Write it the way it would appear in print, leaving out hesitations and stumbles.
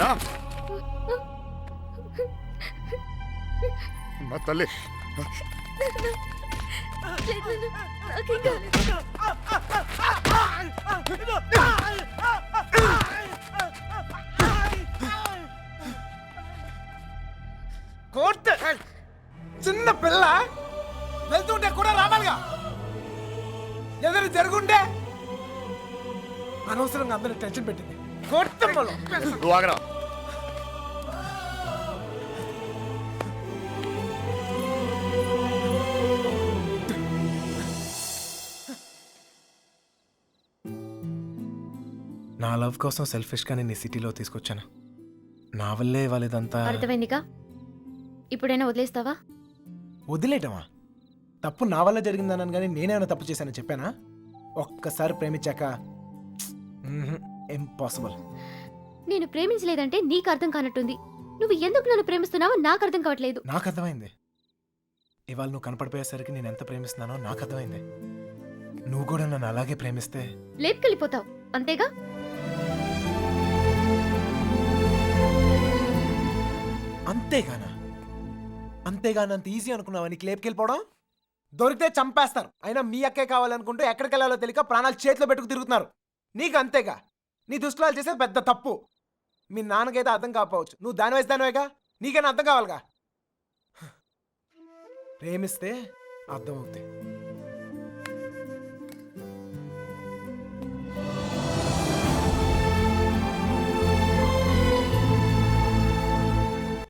రా మా తల్లి. కోర్టు చిన్న పిల్ల వెళ్తుంటే కూడా రావాలిగా. ఏదైనా జరుగుంటే అనవసరంగా అందరూ టెన్షన్ పెట్టింది. కోర్టు నువ్వు ఆగరా. నా లవ్ కోసం సెల్ఫిష్గా నేను ఈ సిటీలో తీసుకొచ్చాను. నా వల్లే వాళ్ళదంతా. అర్థమైందిగా, ఇప్పుడైనా వదిలేస్తావా? వదిలేయటమా? తప్పు నా వల్ల జరిగిందన్నాను కానీ నేనేమైనా తప్పు చేశానని చెప్పానా? ఒక్కసారి ప్రేమించాక ఇంపాసిబుల్. నేను ప్రేమించలేదంటే నీకు అర్థం కానట్టుంది. నువ్వు ఎందుకు నన్ను ప్రేమిస్తున్నావో నాకు అర్థం కావట్లేదు. నాకు అర్థమైంది. ఇవాళ నువ్వు కనపడిపోయేసరికి నేను ఎంత ప్రేమిస్తున్నానో నాకు అర్థమైంది. నువ్వు కూడా నన్ను అలాగే ప్రేమిస్తే లేపుకెళ్ళిపోతావు, అంతేగా? అంతేగాని అంత ఈజీ అనుకున్నావా నీకు లేపుకెళ్ళిపోవడం? దొరికితే చంపేస్తారు. అయినా మీ అక్కే కావాలనుకుంటూ ఎక్కడికి వెళ్ళాలో తెలియక ప్రాణాలు చేతిలో పెట్టుకు తిరుగుతున్నారు. నీకు అంతేగా. నీ దుష్టులు చేసేది పెద్ద తప్పు. మీ నాన్నకైతే అర్థం కాకపోవచ్చు, నువ్వు దాని వయసు దానివేగా, నీకైనా అర్థం కావాలిగా. ప్రేమిస్తే అర్థం అవుతాయి.